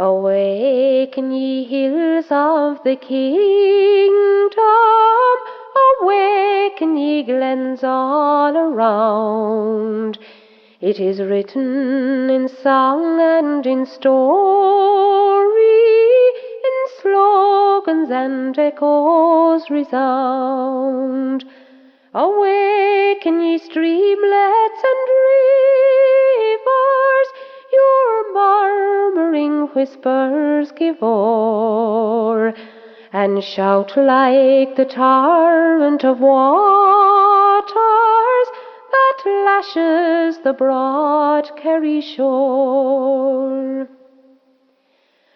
Awaken, ye hills of the kingdom, awaken, ye glens all around. It is written in song and in story, in slogans and echoes resound. Awaken, ye streamlets and rivers, your murmuring whispers give o'er, and shout like the torrent of waters that lashes the broad Kerry shore.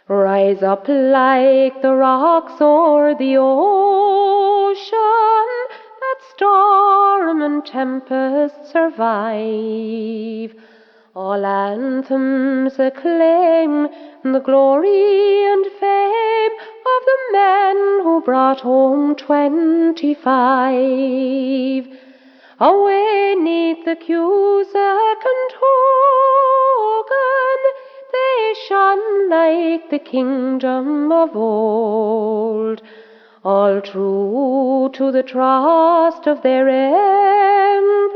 Rise up like the rocks o'er the ocean that storm and tempest survive. All anthems acclaim the glory and fame of the men who brought home 25. Away 'neath the Cusack and Hogan, they shone like the kingdom of old, all true to the trust of their emblem,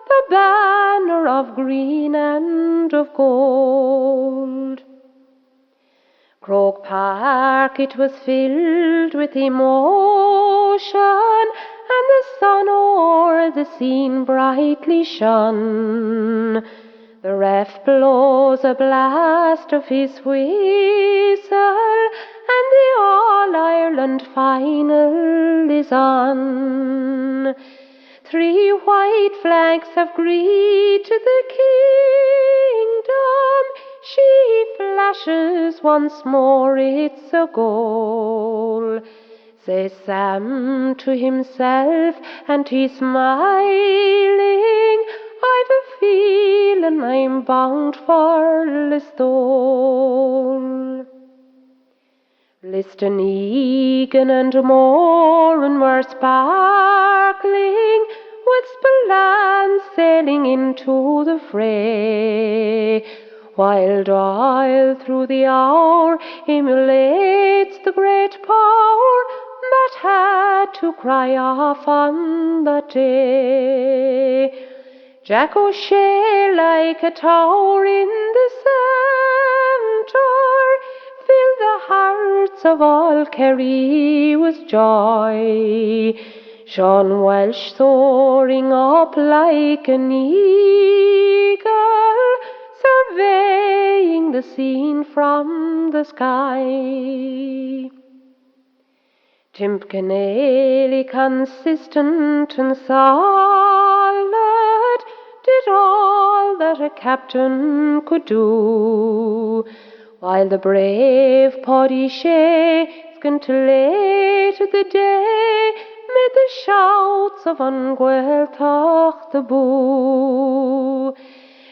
the banner of green and of gold. Croke Park, it was filled with emotion, and the sun o'er the scene brightly shone. The ref blows a blast of his whistle, and the All-Ireland final is on. 3 white flags have greeted the kingdom. She flashes once more, it's a goal. Says Sam to himself, and he's smiling, I've a feeling I'm bound for Listowel. Listonegan and Moran were sparkling, with Spillane sailing into the fray, while Doyle through the hour emulates the great power that had to cry off on that day. Jack O'Shea, like a tower in the centre, filled the hearts of all Kerry with joy. Sean Welsh soaring up like an eagle, surveying the scene from the sky. Tim Keneally, consistent and solid, did all that a captain could do, while the brave Paddy Shea scintillated the day mid the shouts of Ungueltach the Boo.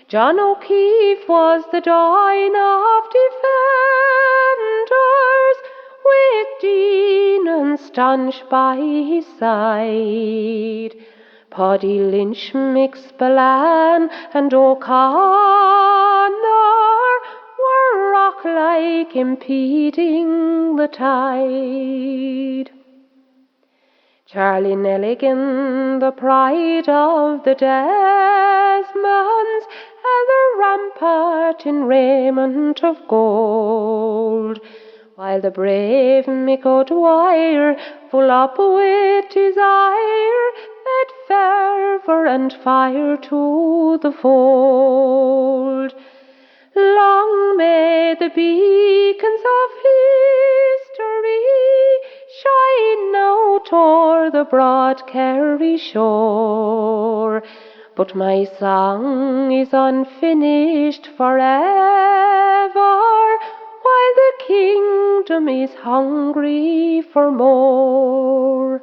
John O'Keefe was the Doyn of defenders, with Doonan staunch by his side. Paddy Lynch, Mick Spillane and O'Connor were rock-like, impeding the tide. Charlie Nelligan, the pride of the Desmonds, held the rampart in raiment of gold, while the brave Mick O'Dwyer, full up with desire, led fervour and fire to the fold. Long may the beacons of history shine out o'er the broad Kerry shore, but my song is unfinished forever, while the kingdom is hungry for more.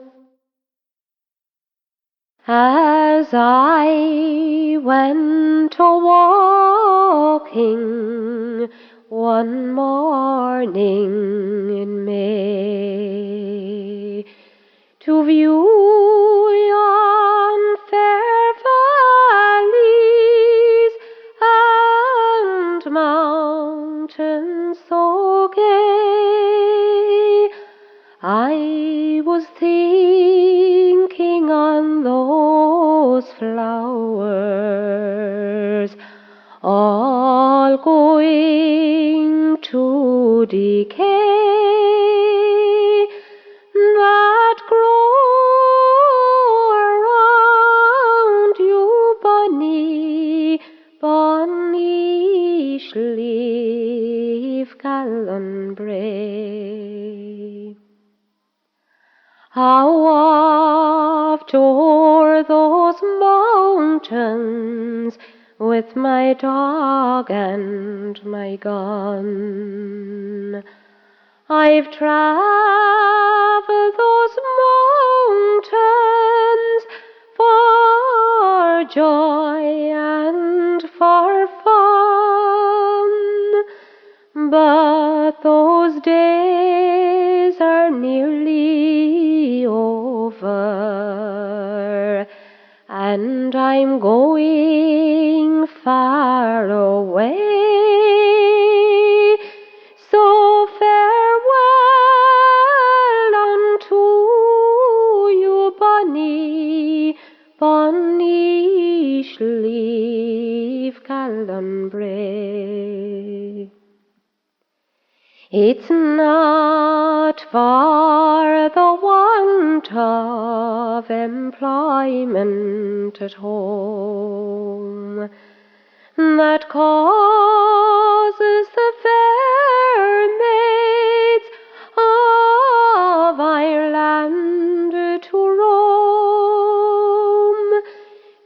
As I went a-walking one morning in May, to view yon fair valleys and mountains, mountains so gay, I was thinking on those flowers, all going to decay, that grow around you, Bonny, Bonny Slievegallion Braes. How oft o'er those mountains with my dog and my gun I've travelled those mountains for joy and for fun, but those days are nearly over, and I'm going far away. So farewell unto you, Bonny, Bonny Slievegallion Braes. It's not for the want of employment at home that causes the fair maids of Ireland to roam.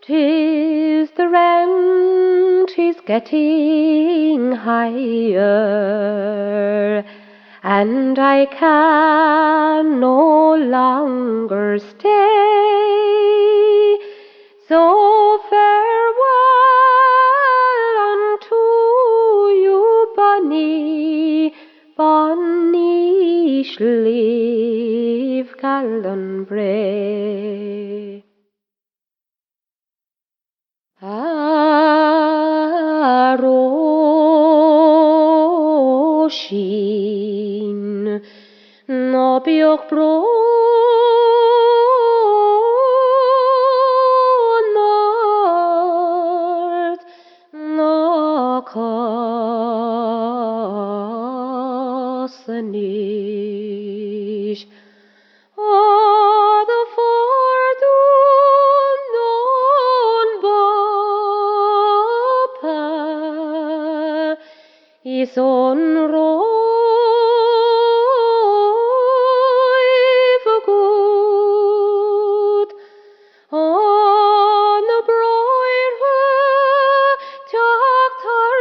'Tis the rent is getting higher, and I can no longer stay. So farewell unto you, Bonny, Bonny Slievegallion Braes. Roisin Dubh North no Connerys. The Dooneen Bapa is on good on the broad Doctor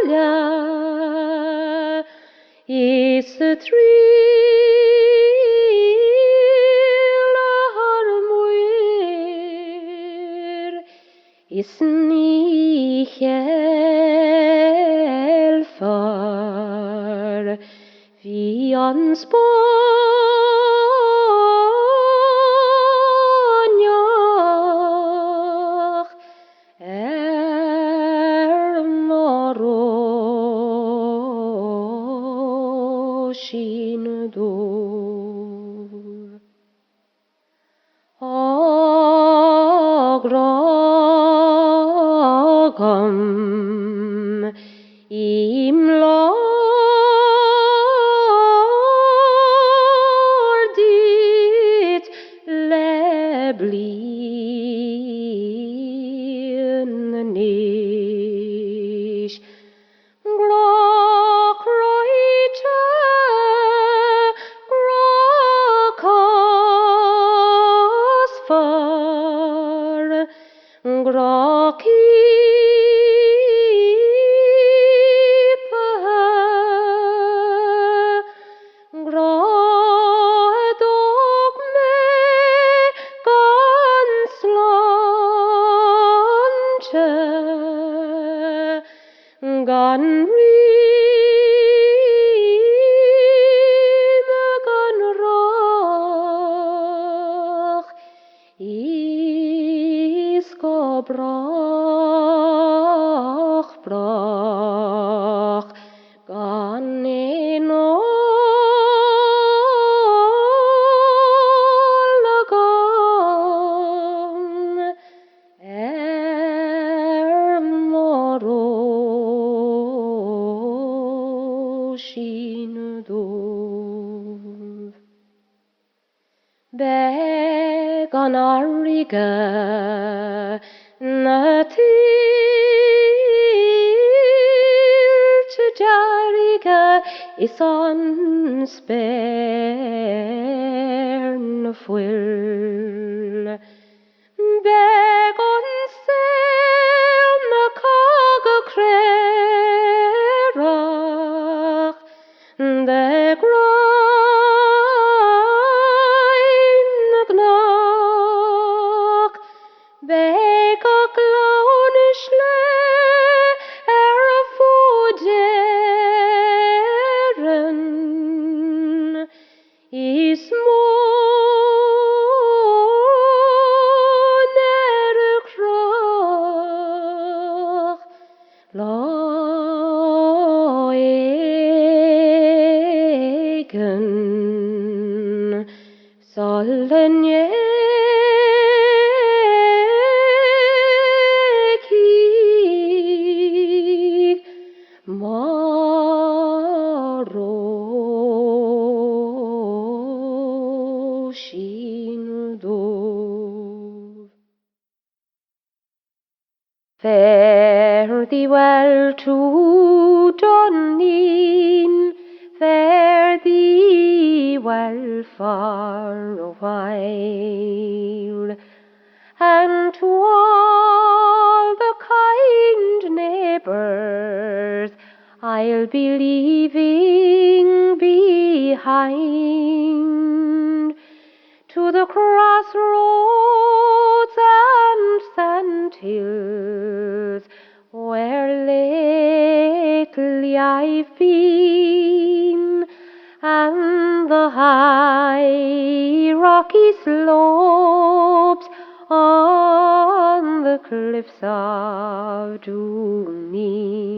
Solia is the is nicht helfer wie ans Bonny Roisin Dubh. Grogam im Lord dit leblin Grokreite, Grokosfar, Grokipa, Grodogme, Ganslante, Ganrim, Ganroch, is go broch, broch. Roisin Dubh. Beg on Arriga na til to Jariga is on spare na fuil. Beg on sail na caga crerach de grain na gnach. Beg a glownishle a fuderen is moner krach laegen sollen jekig Roisin Dubh. Fare thee well to Dooneen, fare thee well for a while, and to all the kind neighbours I'll be leaving behind, to the crossroads and sandhills where lately I've been, and the high rocky slopes on the cliffs of Dooneen.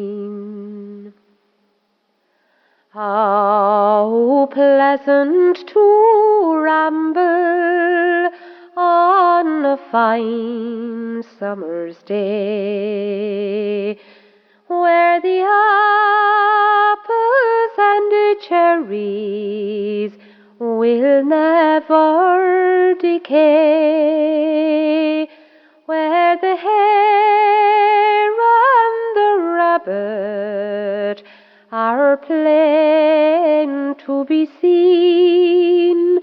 How pleasant to ramble on a fine summer's day, where the apples and the cherries will never decay, where the hare and the rabbit are plain to be seen,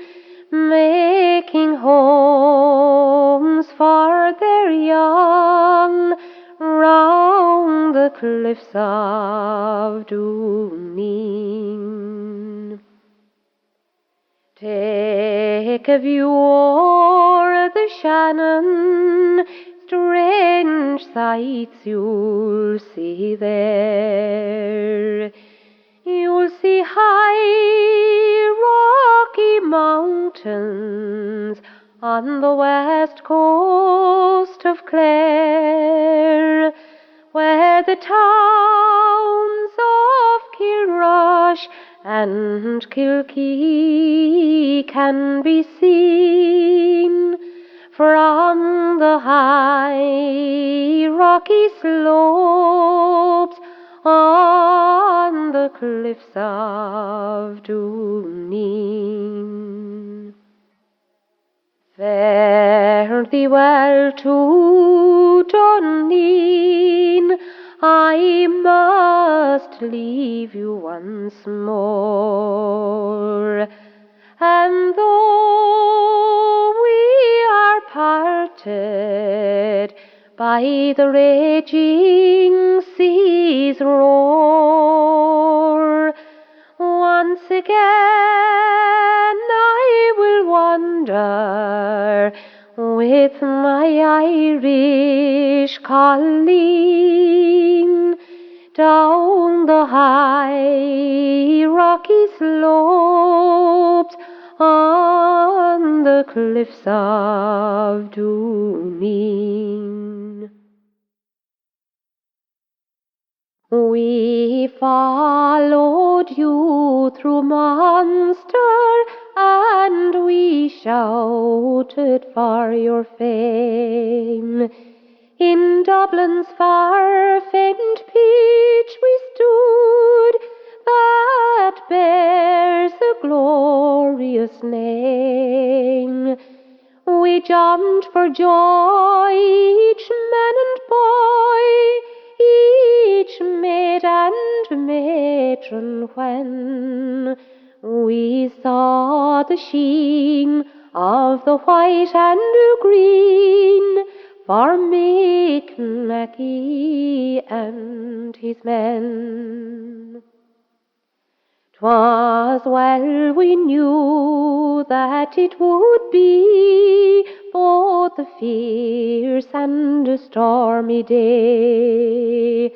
making homes for their young round the cliffs of Dooneen. Take a view o'er the Shannon, strange sights you'll see there. You'll see high rocky mountains on the west coast of Clare, where the towns of Kilrush and Kilkee can be seen from the high rocky slopes on the cliffs of Dooneen. Fare thee well to Dooneen, I must leave you once more, and though we are parted by the raging sea's roar, once again I will wander with my Irish colleen down the high rocky slopes on the cliffs of Dooneen. We followed you through Munster, and we shouted for your fame. In Dublin's far-famed peach we stood, jumped for joy, each man and boy, each maid and matron, when we saw the sheen of the white and green for Mick Mackey and his men. 'Twas well we knew that it would be both a fierce and a stormy day,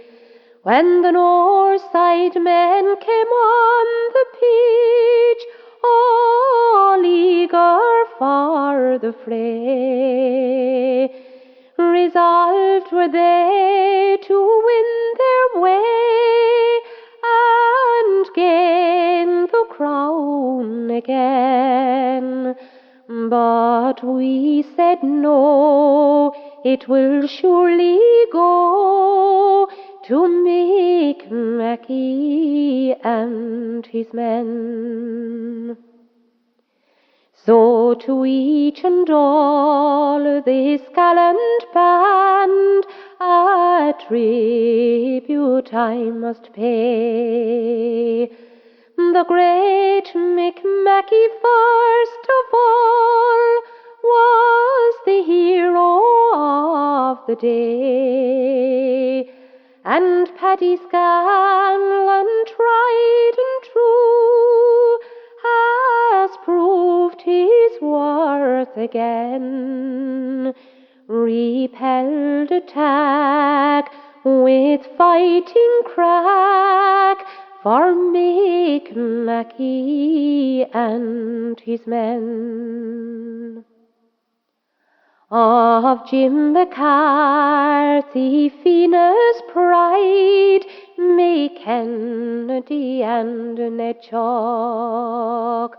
when the north side men came on the pitch, all eager for the fray. Resolved were they to win their way and gain the crown again. But we said no, it will surely go to Mick Mackey and his men. So to each and all this gallant band a tribute I must pay. The great Mick Mackey first of all was the hero of the day, and Paddy's gallant tried and true has proved his worth again. Repelled attack with fighting crack for Mick Mackey and his men. Of Jim McCarthy, Feadh's pride, May Kennedy and Ned Chalk,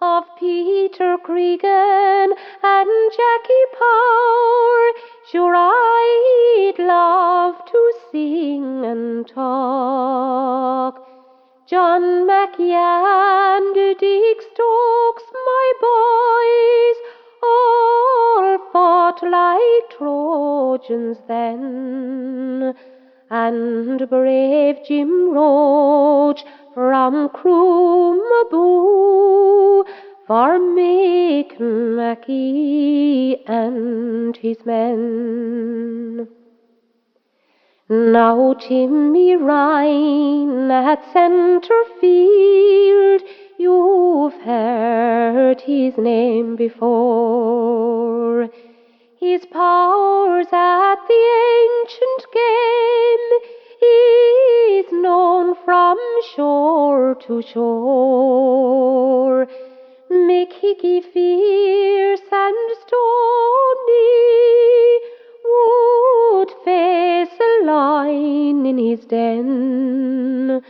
of Peter Cregan and Jackie Power, sure I'd love to sing and talk. John Mackey and Dick Stokes, my boys, all fought like Trojans then, and brave Jim Roach from Croomaboo for Mick Mackey and his men. Now Timmy Ryan at centre field, you've heard his name before. His powers at the ancient game is known from shore to shore. Mickey fierce and stony would face a lion in his den,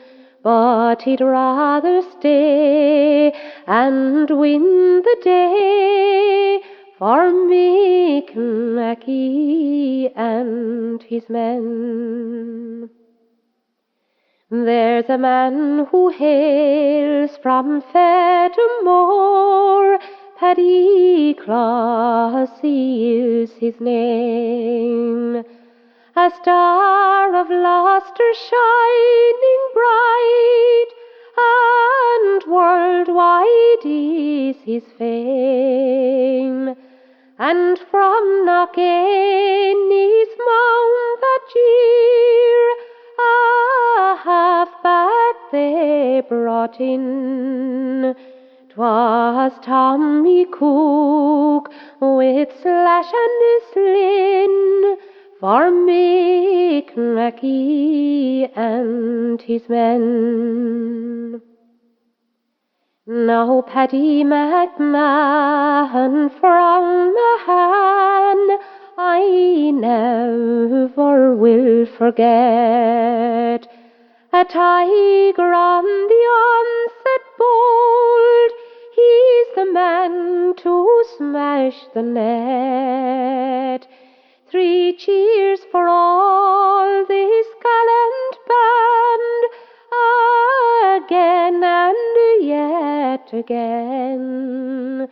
but he'd rather stay and win the day for Mick Mackey and his men. There's a man who hails from Feadh, Paddy Clossy is his name, a star of lustre shining bright, and worldwide is his fame. And from Knockeeny's mount that year a half-back they brought in. 'Twas Tommy Cook with slash and sling for Mick Mackey and his men. Now Paddy McMahon from Mahan I never will forget. A tiger on the onset bold, he's the man to smash the net. 3 cheers for all this gallant band, again and yet again.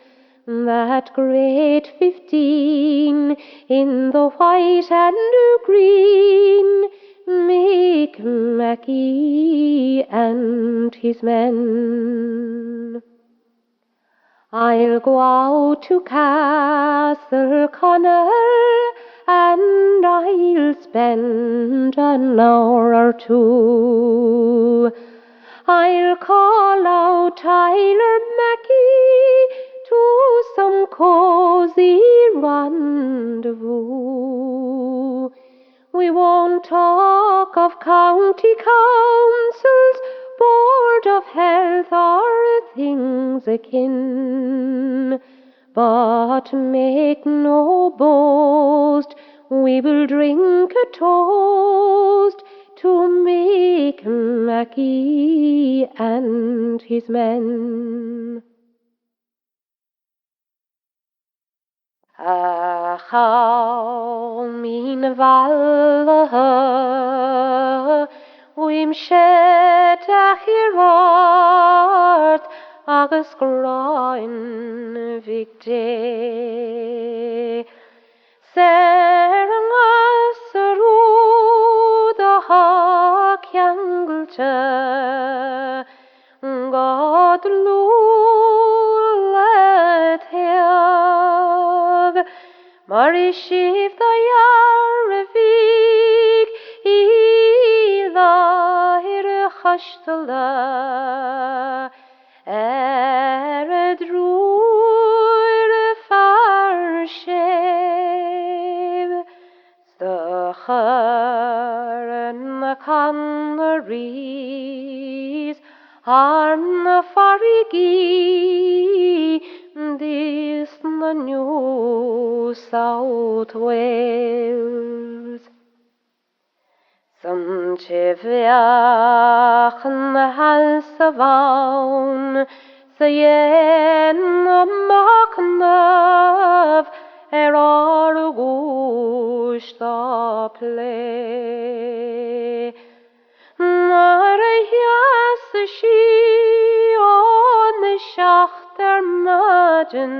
that great 15 in the white and green, Mick Mackey and his men. I'll go out to Castle Connor and I'll spend an hour or two. I'll call out Tyler Mackey to some cosy rendezvous. We won't talk of county councils, board of health, or things akin, but make no boast, we will drink a toast to Mick Mackey and his men. How mean valha, Uaim shed a hirart, agus groin vigde. Serangas ruda hakianglta, God lulet heag, Mari shiv the yarvig, ila hir hashtala, eredruir farshev, Stachar and the Connerys, Arn the Farigi, this the New South Wales. Some cheviach the halsavaun, sayen the machnav, gush the play. Marias she on the shachter magen,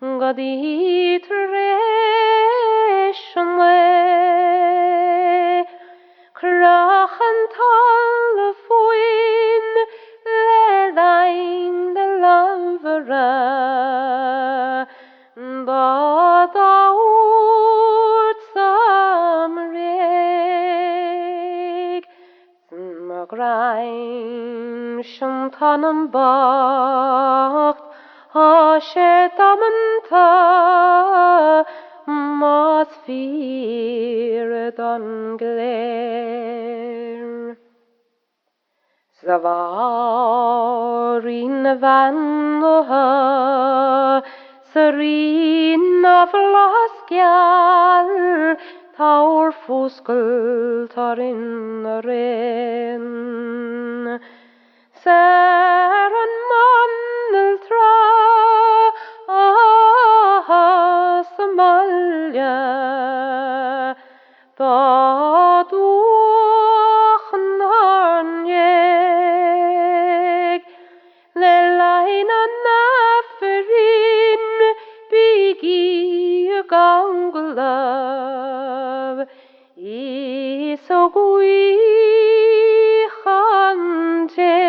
Gadi treshme, Krachan tal fuin, ledain the lavera, but out some rig, Magraim shantanam bacht, Hashetamanta, mas fear dungler. Zavarin vanha, Serene of Lascal, Taur fuskel tarin ren. Saran mandeltra, Somalia, Taduach narnyeg, Lelaina naferin, Bigi gangulav, Isogui chante,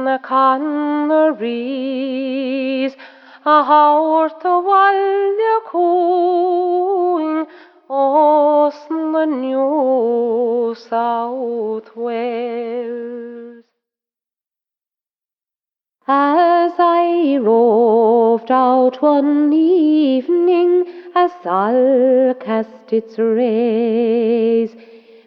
the Connerys, a hort o walja cooing, os the New South Wales. As I roved out one evening, as Sal cast its rays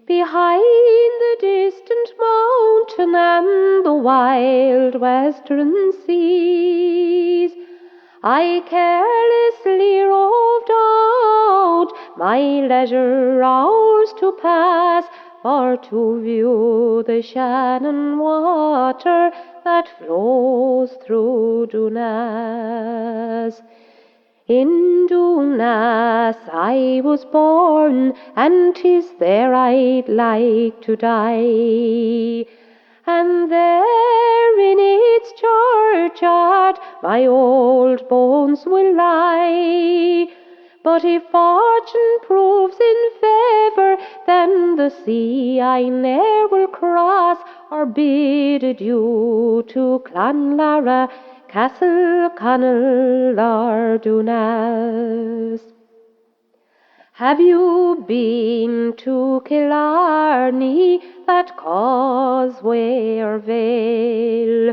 behind the distant mountain and the wild western seas, I carelessly roved out my leisure hours to pass, or to view the Shannon water that flows through Doonass. In Doonass I was born, and 'tis there I'd like to die. and there in its churchyard my old bones will lie. But if fortune proves in favour, then the sea I ne'er will cross, or bid adieu to Clonlara, Castle Connell or Doonass. Have you been to Killarney, that causeway or vale?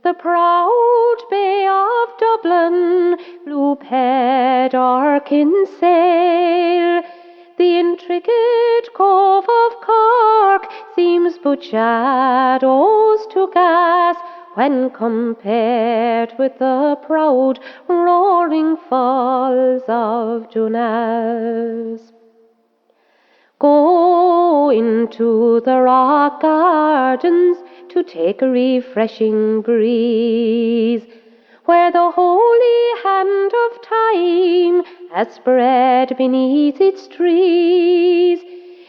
The proud bay of Dublin, Loophead or Kinsale. The intricate cove of Cork seems but shadows to gas when compared with the proud roaring falls of Doonass. Go into the rock gardens to take a refreshing breeze, where the holy hand of time has spread beneath its trees.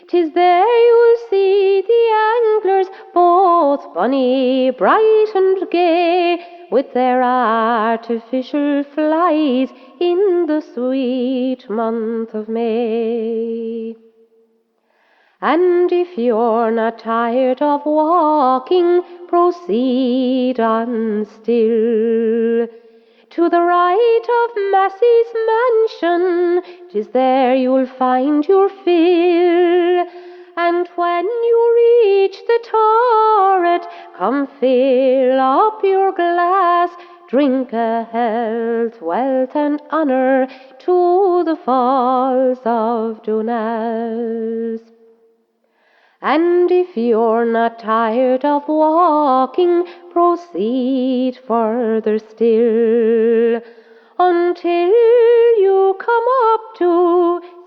'Tis there you'll see the anglers, both bonny, bright and gay, with their artificial flies in the sweet month of May. And if you're not tired of walking, proceed on still to the right of Massey's mansion. 'Tis there you'll find your fill. And when you reach the turret, come fill up your glass, drink a health, wealth and honour to the falls of Doonass. And if you're not tired of walking, proceed further still, until you come up to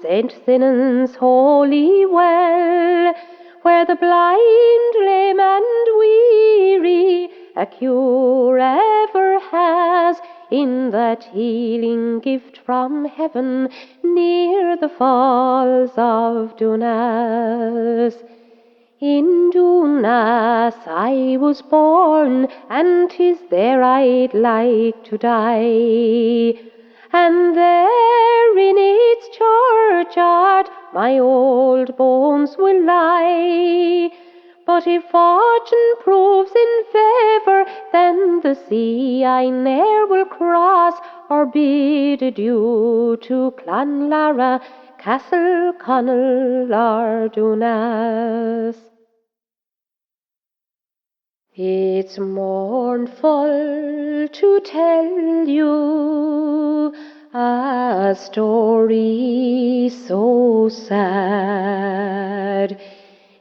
St. Sinan's holy well, where the blind, lame and weary a cure ever has, in that healing gift from heaven near the falls of Doonass. In Doonass I was born, and 'tis there I'd like to die. And there in its churchyard my old bones will lie. But if fortune proves in favour, then the sea I ne'er will cross, or bid adieu to Clonlara, Castle Connell or Doonass. It's mournful to tell you a story so sad.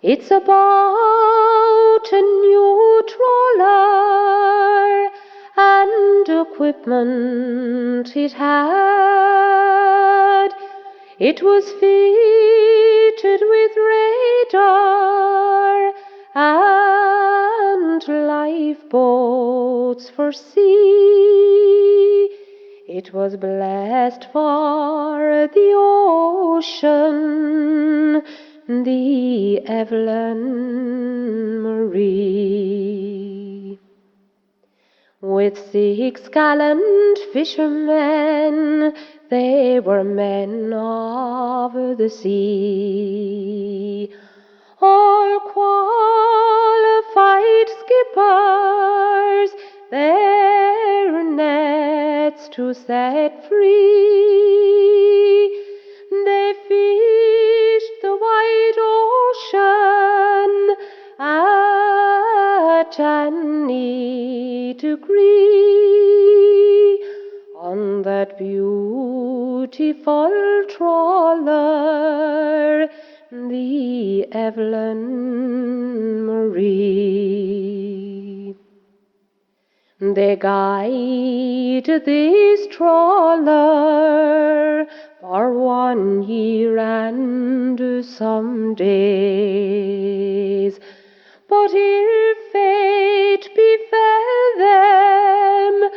It's about a new trawler and equipment it had. It was fitted with radar and lifeboats for sea. It was blessed for the ocean, the Evelyn Marie. With 6 gallant fishermen, they were men of the sea, all qualified skippers, their nets to set free. They fished the wide ocean at any degree on that beautiful trawler, the Evelyn Marie. They guided this trawler for 1 year and some days, but ill fate befell them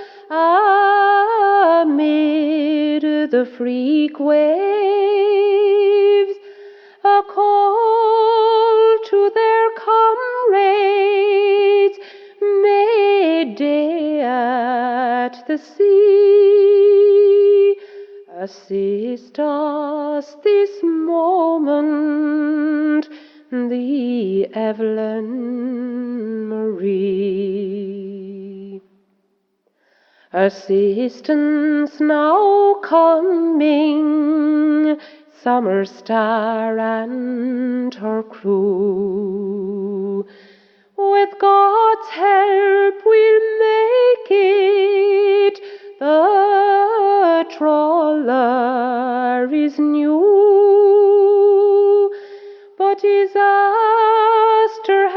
amid the freak waves. A call to their comrades assist us this moment, the Evelyn Marie. Assistance now coming, Summer Star and her crew. With God's help we'll make it, the trawler is new, but disaster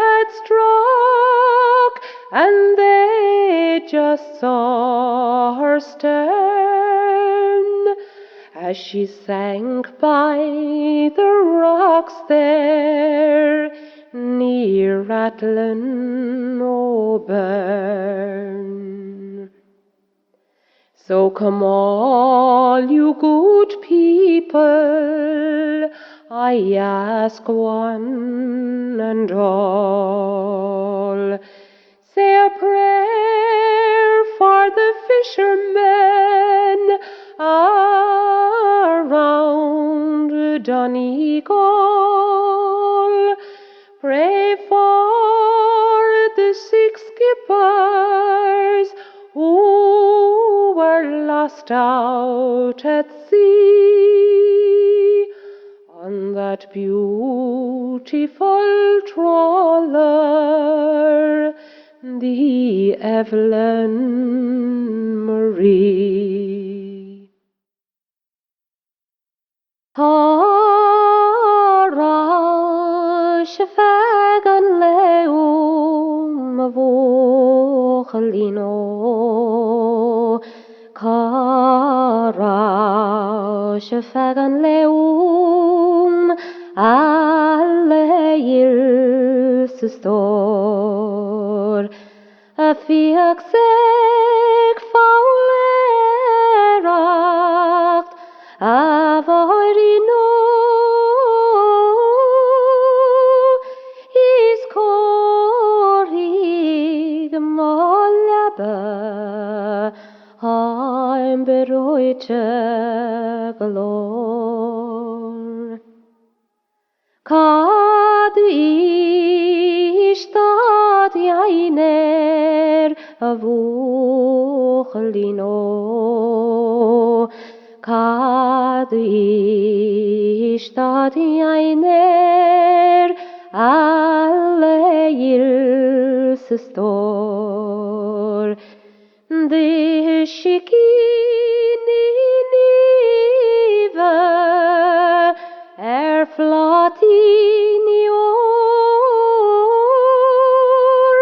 had struck, and they just saw her stern, as she sank by the rocks there, near Rathlin O'Byrne. So come all you good people, I ask one and all, say a prayer for the fishermen around Donegal. Pray for the sick skippers who were lost out at sea on that beautiful trawler, the Evelyn Marie. Feadh leum vochlino, Feadh leum alleil sustor, a fiach seg fauleracht, a vorino. I'm beroite galore. Cad istad jainer a vochlino. Cad istad jainer alleil sustor. De shikini nive flatini or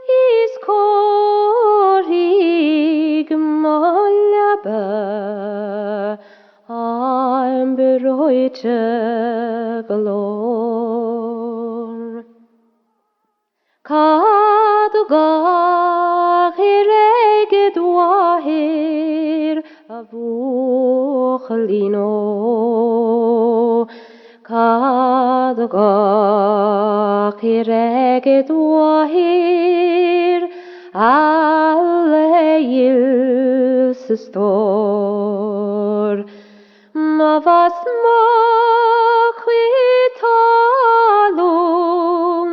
is corig malaba. I'm beroite galore. Wahir avochlino, kadgach wahir alleil sustor, mavas machitalum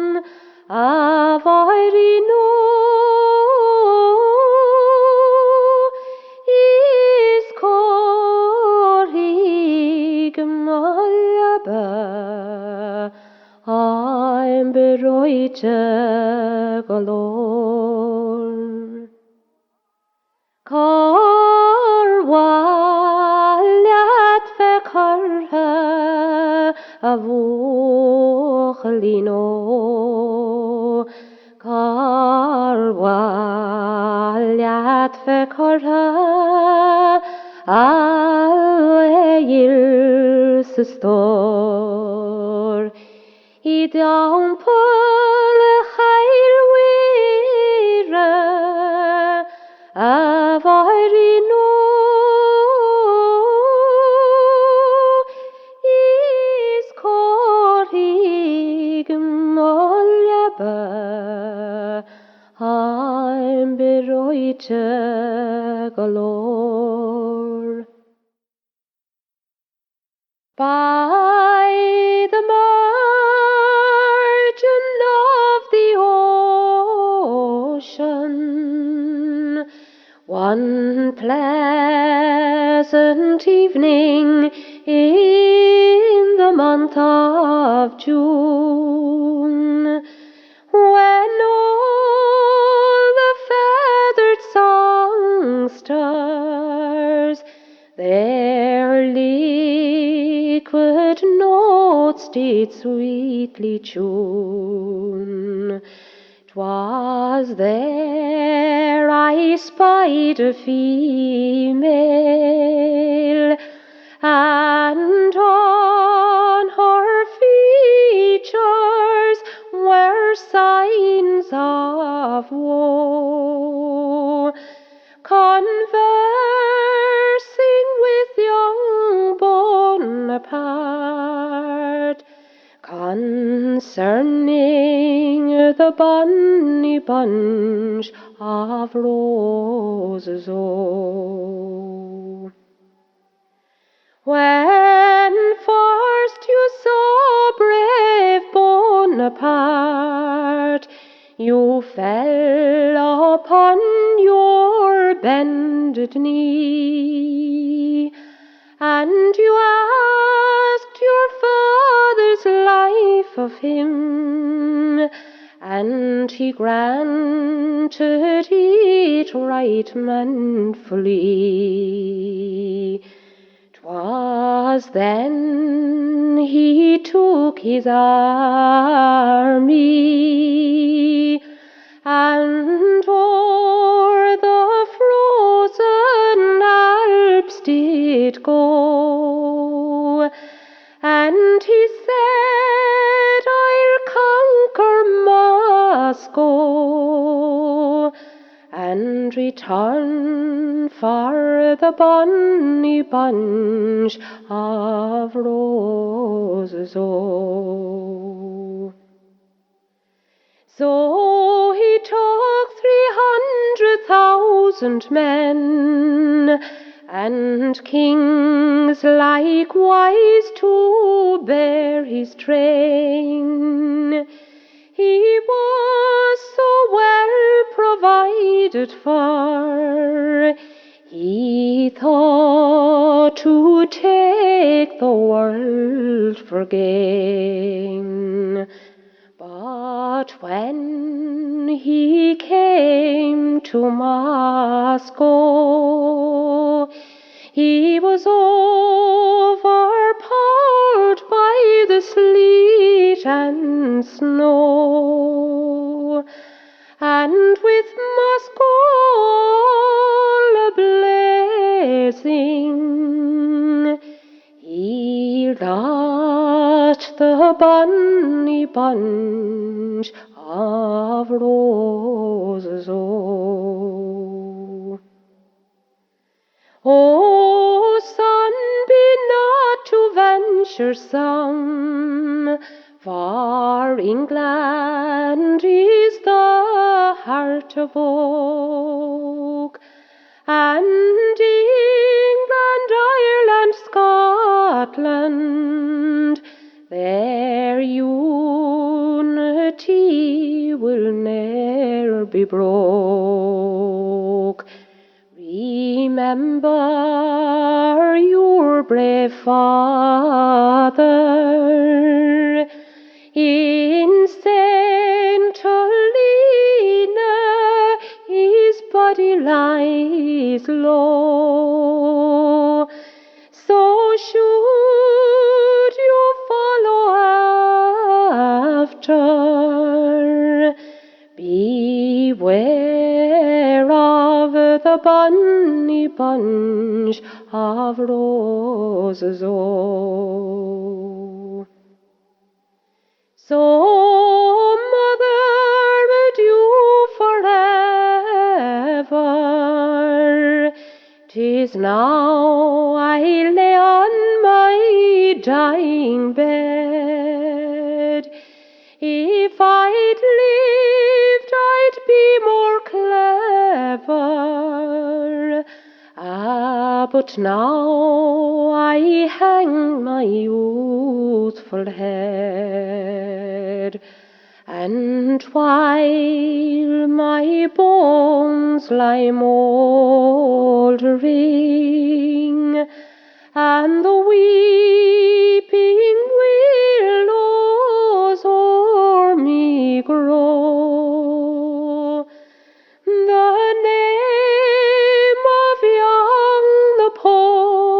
avarino. I'm beroite galore. Carwalet fekarha avochlino. Carwalet fekarha alleil sustor. I down pull chael wire avarino is corig mollaba. I'm beroite galore. One pleasant evening in the month of June, when all the feathered songsters their liquid notes did sweetly tune, 'twas there I spied a female, and on her features were signs of woe, conversing with young Bonaparte concerning the bonny bunch of roses. Oh, when first you saw brave Bonaparte, you fell upon your bended knee, and you asked your father's life of him, and he granted it right manfully. 'Twas then he took his army, and o'er the frozen Alps did go, and he said, I'll conquer Moscow, and return for the bonny bunch of roses. Oh, so he took 300,000 men, and kings likewise to bear his train. He was so well provided for, he thought to take the world for gain. But when he came to Moscow, he was overpowered by the sleet and snow, and with Moscow all a-blazing, he lost the bonny bunch of roses. Oh, oh, son, be not to venture some, for England is the heart of oak, and England, Ireland, Scotland, their unity will ne'er be broke. Remember your brave father in Saint Helena, his body lies low. So should you follow after, beware of the bonny bunch of roses. Oh, so mother, adieu forever. 'Tis now I lay on my dying bed. If I'd lived, I'd be more clever. But now I hang my youthful head, And while my bones lie mouldering, and the weeping willows o'er me grow, the name of young Napoleon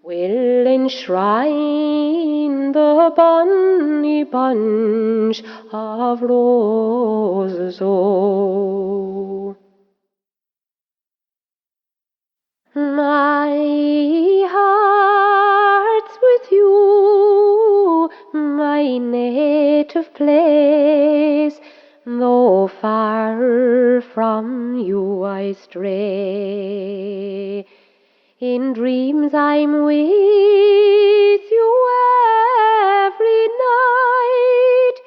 will enshrine the bonny bunch of roses. Oh, my heart's with you, my native place, though far from you I stray. In dreams I'm with you every night,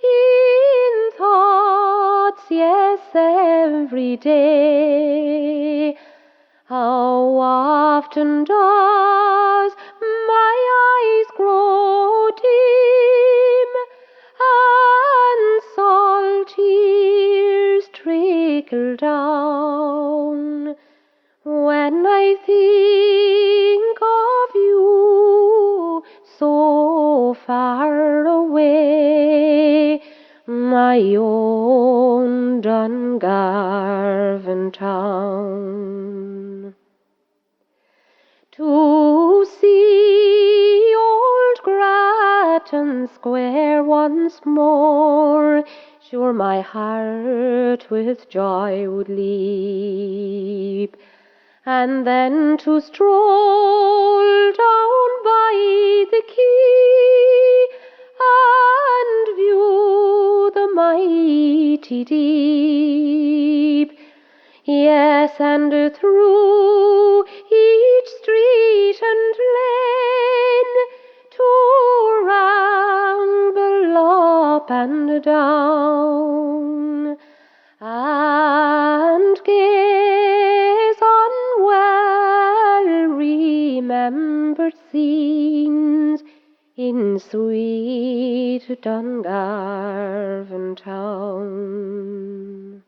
in thoughts, yes, every day. How often does my eyes grow dim, and salt tears trickle down, when I think of you so far away, my own Dungarvan town. To see old Grattan Square once more, sure my heart with joy would leap. And then to stroll down by the quay and view the mighty deep. Yes, and through each street and lane to ramble up and down, and gaze on well-remembered scenes in sweet Dungarvan town.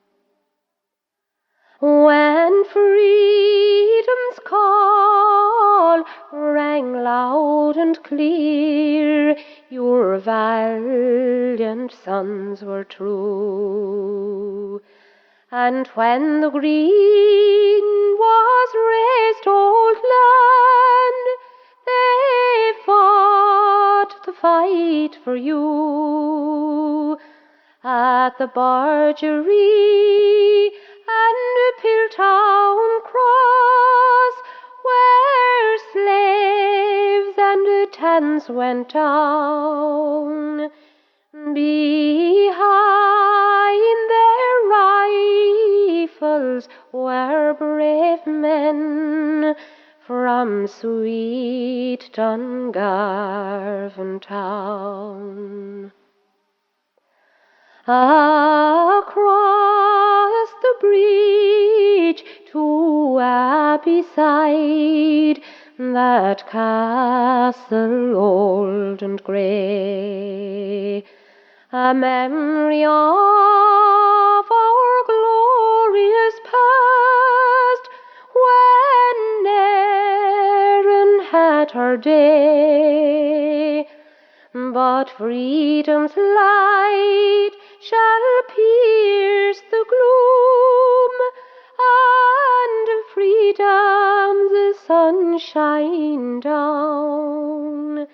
When freedom's call rang loud and clear, your valiant sons were true. And when the green was raised old land, they fought the fight for you. At the Bargery and Piltown Cross, where slaves and tans went down, behind their rifles were brave men from sweet Dungarvan town. Across the bridge to Abbeyside, that castle old and grey, a memory of our glorious past, when Erin had her day. But freedom's light shall pierce the gloom, and freedom's sunshine down.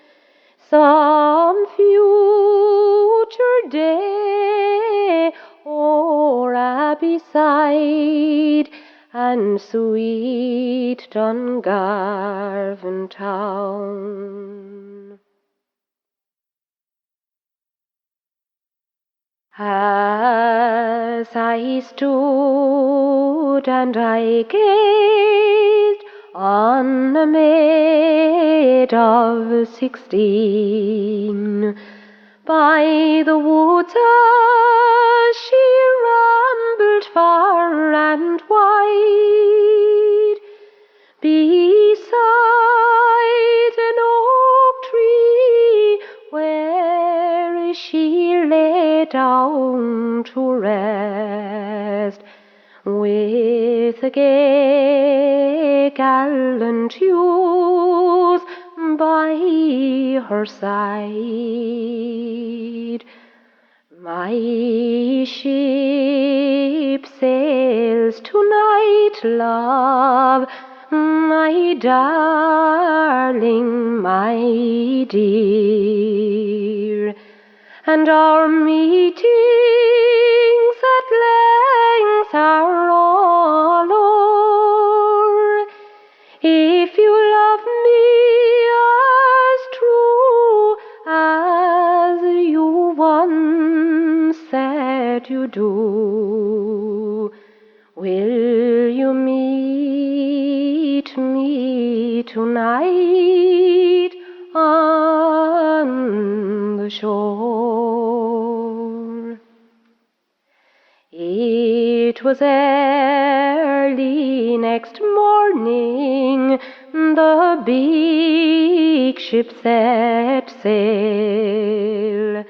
Some future day o'er Abbeyside and sweet Dungarvan town. As I stood and I gazed on a maid of 16, by the woods as she rambled far and wide, beside an oak tree where a gay gallant youth by her side. My ship sails tonight, love, my darling, my dear, and our meetings at length are all o'er. If you love me as true as you once said you do, will you meet me tonight on the shore? It was early next morning, the big ship set sail,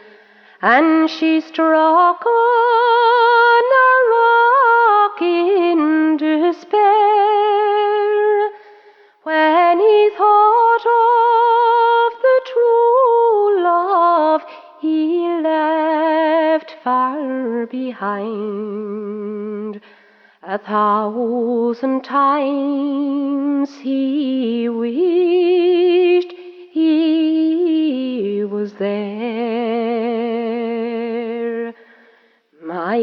and she struck on a rock in despair. When he thought of the true love he left far behind, 1,000 times he wished he was there. My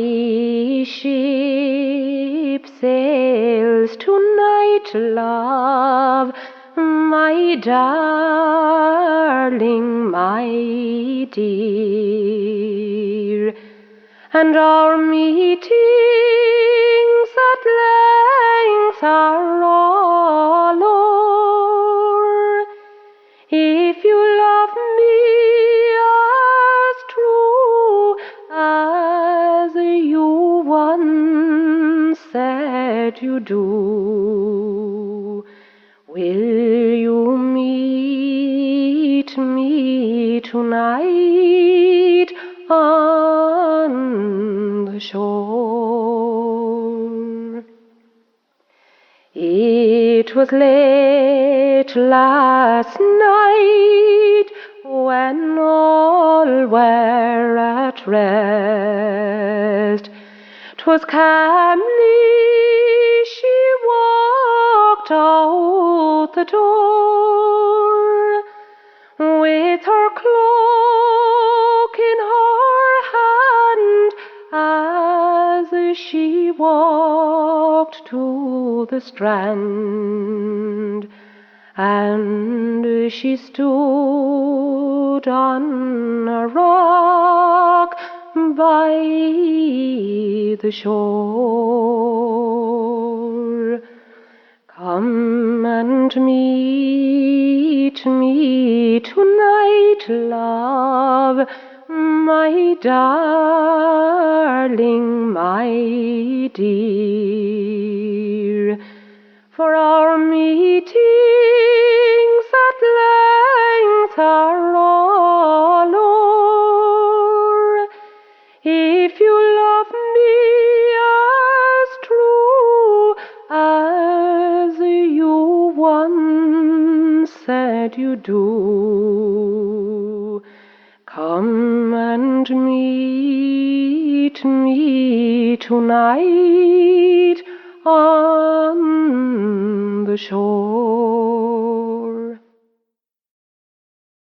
ship sails tonight, love, my darling, my dear, and our meetings at length are all o'er. If you love me as true as you once said you do, will you meet me tonight on the shore? It was late last night when all were at rest. 'Twas calmly she walked out the door, with her cloak in her hand, as she walked to the strand. And she stood on a rock by the shore. Come and meet me tonight, love, my darling, my dear, for our meetings at length are all o'er. If you love me as true as you once said you do, come and meet me tonight on the shore.